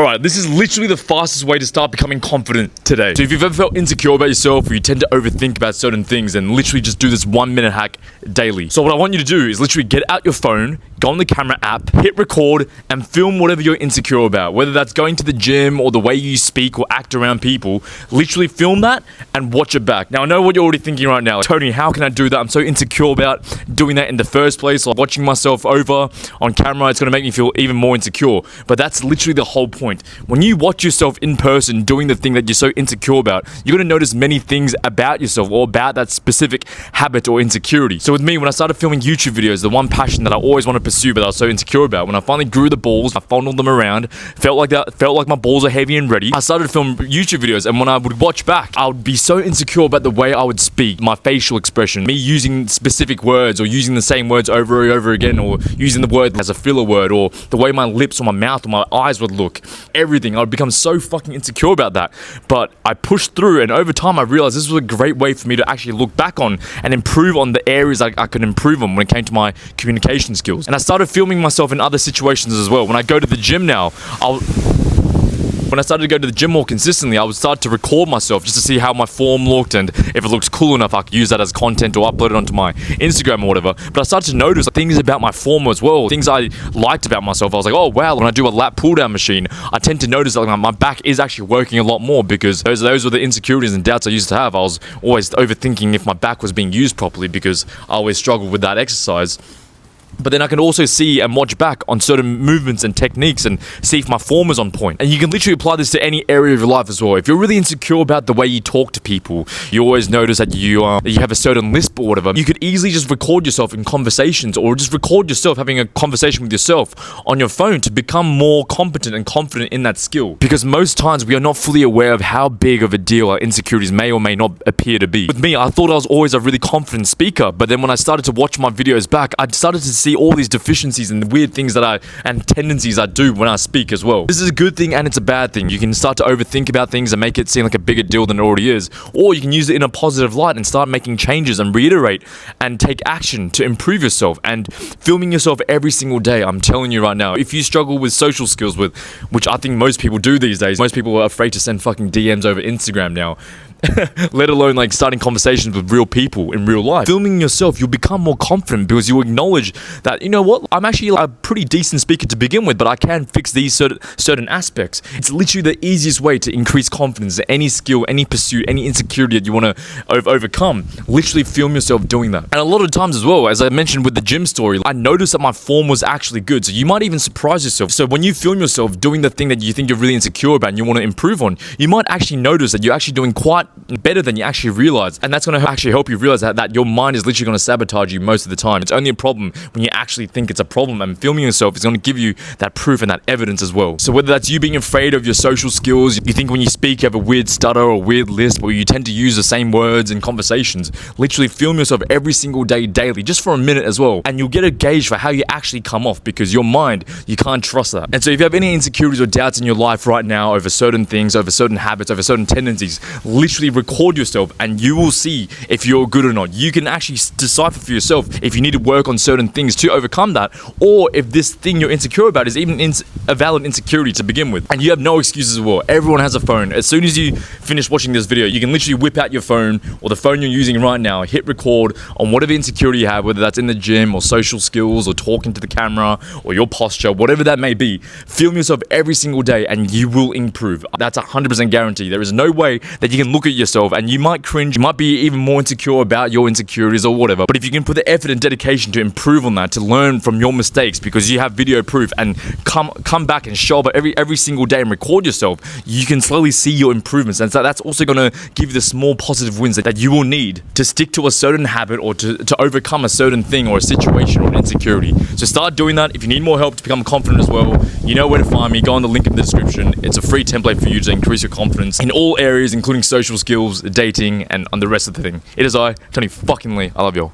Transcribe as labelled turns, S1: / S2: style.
S1: Alright, this is literally the fastest way to start becoming confident today. So if you've ever felt insecure about yourself or you tend to overthink about certain things, then literally just do this 1-minute hack daily. So what I want you to do is literally get out your phone, go on the camera app, hit record, and film whatever you're insecure about. Whether that's going to the gym or the way you speak or act around people, literally film that and watch it back. Now I know what you're already thinking right now. Tony, how can I do that? I'm so insecure about doing that in the first place. Like watching myself over on camera, it's gonna make me feel even more insecure. But that's literally the whole point. When you watch yourself in person doing the thing that you're so insecure about, you're gonna notice many things about yourself or about that specific habit or insecurity. So with me, when I started filming YouTube videos, the one passion that I always wanted to pursue but I was so insecure about, when I finally grew the balls, I fondled them around, felt like my balls are heavy and ready, I started to film YouTube videos, and when I would watch back, I would be so insecure about the way I would speak, my facial expression, me using specific words or using the same words over and over again, or using the word as a filler word, or the way my lips or my mouth or my eyes would look. Everything. I would become so fucking insecure about that. But I pushed through, and over time I realized this was a great way for me to actually look back on and improve on the areas I could improve on when it came to my communication skills. And I started filming myself in other situations as well. When I go to the gym now, when I started to go to the gym more consistently, I would start to record myself just to see how my form looked, and if it looks cool enough, I could use that as content or upload it onto my Instagram or whatever. But I started to notice things about my form as well, things I liked about myself. I was like, oh wow, when I do a lat pull down machine, I tend to notice that my back is actually working a lot more, because those were the insecurities and doubts I used to have. I was always overthinking if my back was being used properly, because I always struggled with that exercise. But then I can also see and watch back on certain movements and techniques and see if my form is on point. And you can literally apply this to any area of your life as well. If you're really insecure about the way you talk to people, you always notice that you have a certain lisp or whatever, you could easily just record yourself in conversations, or just record yourself having a conversation with yourself on your phone to become more competent and confident in that skill. Because most times we are not fully aware of how big of a deal our insecurities may or may not appear to be. With me, I thought I was always a really confident speaker, but then when I started to watch my videos back, I started to see all these deficiencies and the weird things and tendencies I do when I speak as well. This is a good thing and it's a bad thing. You can start to overthink about things and make it seem like a bigger deal than it already is, or you can use it in a positive light and start making changes and reiterate and take action to improve yourself. And filming yourself every single day, I'm telling you right now, if you struggle with social skills, which I think most people do these days, most people are afraid to send fucking DMs over Instagram now, let alone like starting conversations with real people in real life. Filming yourself, you'll become more confident because you acknowledge that, you know what, I'm actually a pretty decent speaker to begin with, but I can fix these certain aspects. It's literally the easiest way to increase confidence in any skill, any pursuit, any insecurity that you want to overcome. Literally film yourself doing that. And a lot of times as well, as I mentioned with the gym story, I noticed that my form was actually good. So you might even surprise yourself. So when you film yourself doing the thing that you think you're really insecure about and you want to improve on, you might actually notice that you're actually doing quite better than you actually realize. And that's going to actually help you realize that your mind is literally going to sabotage you most of the time. It's only a problem when you actually think it's a problem, and filming yourself is going to give you that proof and that evidence as well. So whether that's you being afraid of your social skills, you think when you speak you have a weird stutter or weird lisp, or you tend to use the same words in conversations, literally film yourself every single day, daily, just for a minute as well, and you'll get a gauge for how you actually come off, because your mind, you can't trust that. And so if you have any insecurities or doubts in your life right now over certain things, over certain habits, over certain tendencies, literally record yourself and you will see if you're good or not. You can actually decipher for yourself if you need to work on certain things to overcome that, or if this thing you're insecure about is even a valid insecurity to begin with. And you have no excuses as well. Everyone has a phone. As soon as you finish watching this video, you can literally whip out your phone or the phone you're using right now, hit record on whatever insecurity you have, whether that's in the gym or social skills or talking to the camera or your posture, whatever that may be. Film yourself every single day and you will improve. That's 100% guarantee. There is no way that you can look at yourself and you might cringe, you might be even more insecure about your insecurities or whatever. But if you can put the effort and dedication to improve on that, to learn from your mistakes, because you have video proof, and come back and show up every single day and record yourself, you can slowly see your improvements. And so that's also going to give you the small positive wins that you will need to stick to a certain habit or to overcome a certain thing or a situation or an insecurity. So start doing that. If you need more help to become confident as well, you know where to find me. Go on the link in the description. It's a free template for you to increase your confidence in all areas, including social skills, dating, and on the rest of the thing. It is I, Tony fucking Lee. I love y'all.